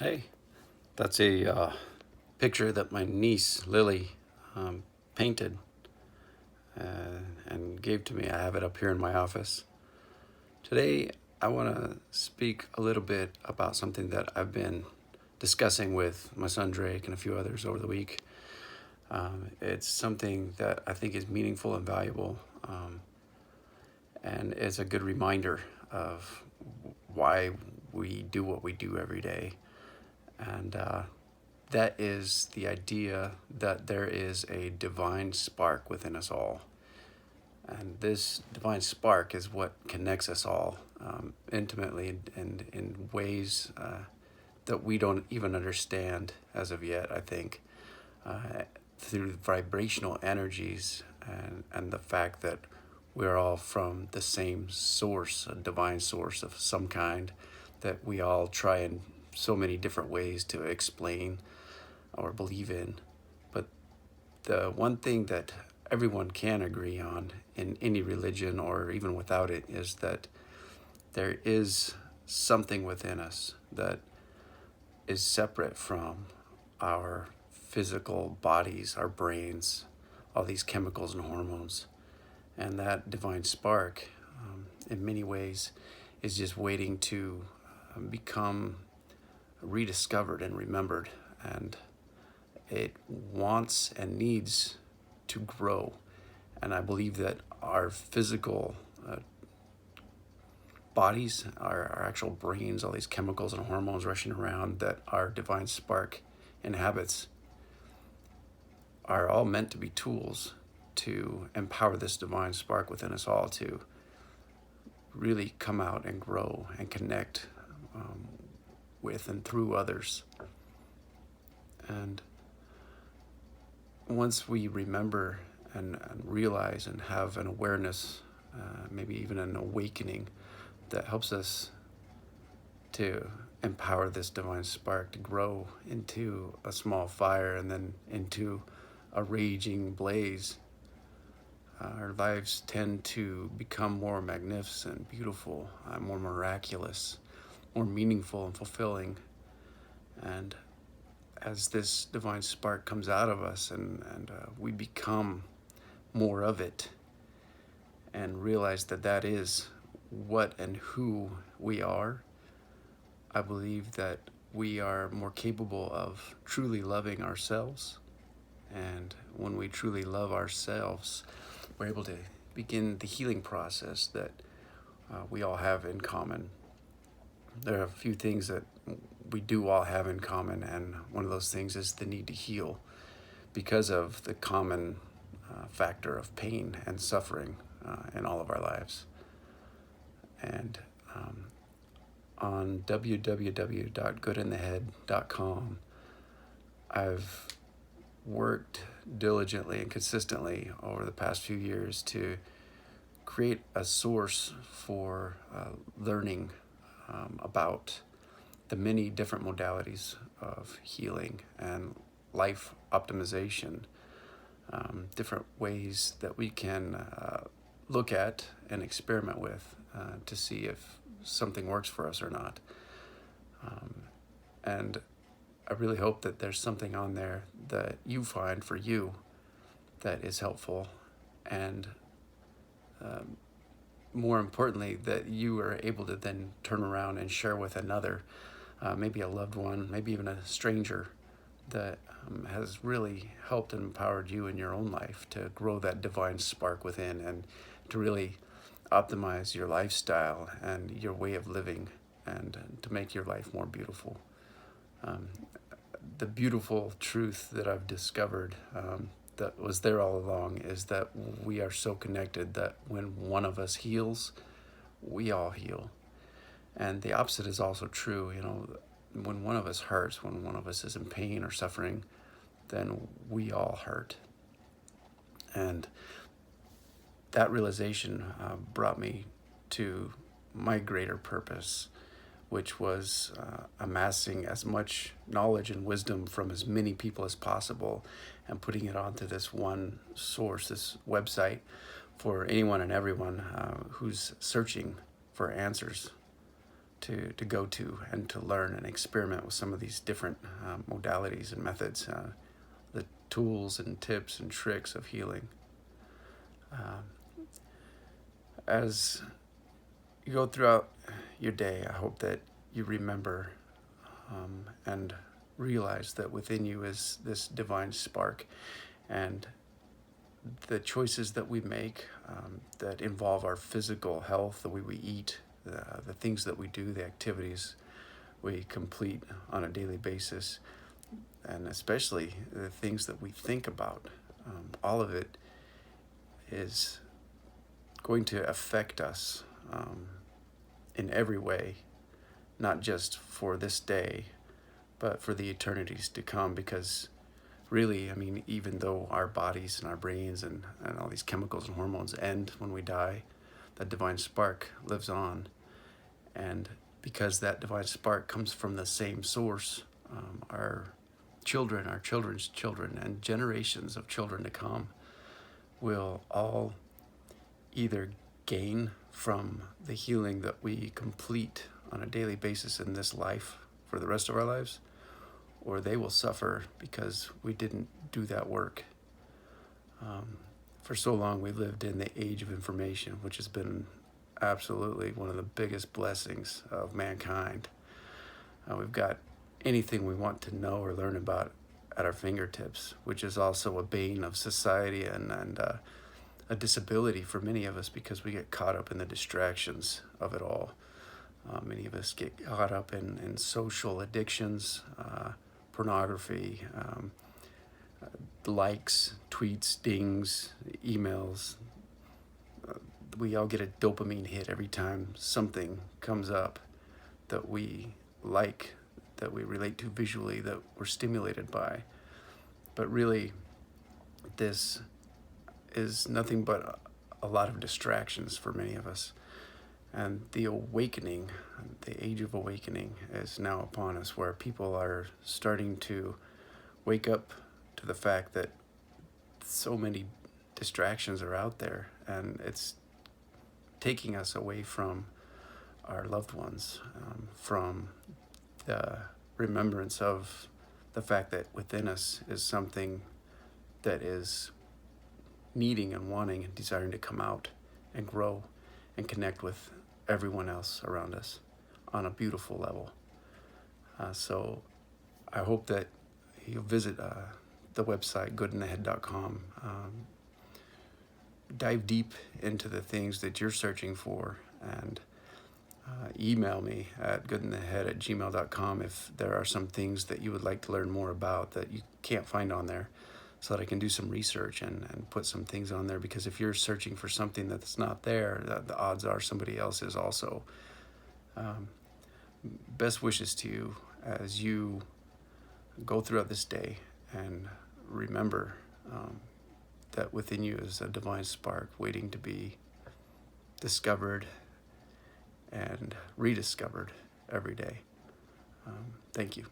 Hey, that's a picture that my niece Lily painted and gave to me. I have it up here in my office. Today, I want to speak a little bit about something that I've been discussing with my son Drake and a few others over the week. It's something that I think is meaningful and valuable, and it's a good reminder of why we do what we do every day. And that is the idea that there is a divine spark within us all. And this divine spark is what connects us all intimately and in ways that we don't even understand as of yet, I think, through vibrational energies and the fact that we're all from the same source, a divine source of some kind that we all try in so many different ways to explain or believe in. But the one thing that everyone can agree on in any religion or even without it is that there is something within us that is separate from our physical bodies, our brains, all these chemicals and hormones. And that divine spark, in many ways, is just waiting to become rediscovered and remembered. And it wants and needs to grow. And I believe that our physical bodies, our actual brains, all these chemicals and hormones rushing around that our divine spark inhabits, are all meant to be tools to empower this divine spark within us all to really come out and grow and connect with and through others. And once we remember and realize and have an awareness, maybe even an awakening that helps us to empower this divine spark to grow into a small fire and then into a raging blaze, our lives tend to become more magnificent, beautiful, more miraculous, more meaningful and fulfilling. And as this divine spark comes out of us and we become more of it and realize that that is what and who we are, I believe that we are more capable of truly loving ourselves. And when we truly love ourselves, we're able to begin the healing process that we all have in common. There are a few things that we do all have in common, and one of those things is the need to heal because of the common factor of pain and suffering in all of our lives. And on www.goodinthehead.com, I've worked diligently and consistently over the past few years to create a source for learning about the many different modalities of healing and life optimization, different ways that we can look at and experiment with to see if something works for us or not. And I really hope that there's something on there that you find for you that is helpful, and more importantly, that you are able to then turn around and share with another, maybe a loved one, maybe even a stranger, that has really helped and empowered you in your own life to grow that divine spark within and to really optimize your lifestyle and your way of living and to make your life more beautiful. The beautiful truth that I've discovered that was there all along is that we are so connected that when one of us heals, we all heal. And the opposite is also true. When one of us hurts, when one of us is in pain or suffering, then we all hurt. And that realization brought me to my greater purpose, which was amassing as much knowledge and wisdom from as many people as possible and putting it onto this one source, this website, for anyone and everyone who's searching for answers to go to and to learn and experiment with some of these different modalities and methods, the tools and tips and tricks of healing. As you go throughout your day, I hope that you remember and realize that within you is this divine spark, and the choices that we make that involve our physical health, the way we eat, the things that we do, the activities we complete on a daily basis, and especially the things that we think about, all of it is going to affect us in every way, not just for this day, but for the eternities to come. Because really, I mean, even though our bodies and our brains and all these chemicals and hormones end when we die, that divine spark lives on. And because that divine spark comes from the same source, our children, our children's children, and generations of children to come will all either gain from the healing that we complete on a daily basis in this life for the rest of our lives, or they will suffer because we didn't do that work. For so long, we lived in the age of information, which has been absolutely one of the biggest blessings of mankind. We've got anything we want to know or learn about at our fingertips, which is also a bane of society and a disability for many of us, because we get caught up in the distractions of it all. Many of us get caught up in social addictions, pornography, likes, tweets, dings, emails. We all get a dopamine hit every time something comes up that we like, that we relate to visually, that we're stimulated by. But really, this is nothing but a lot of distractions for many of us. And the awakening, the age of awakening is now upon us, where people are starting to wake up to the fact that so many distractions are out there, and it's taking us away from our loved ones, from the remembrance of the fact that within us is something that is needing and wanting and desiring to come out and grow and connect with everyone else around us on a beautiful level. So I hope that you'll visit the website goodinthehead.com. Dive deep into the things that you're searching for, and email me at goodinthehead@gmail.com if there are some things that you would like to learn more about that you can't find on there, so that I can do some research and put some things on there. Because if you're searching for something that's not there, the odds are somebody else is also. Best wishes to you as you go throughout this day, and remember that within you is a divine spark waiting to be discovered and rediscovered every day. Thank you.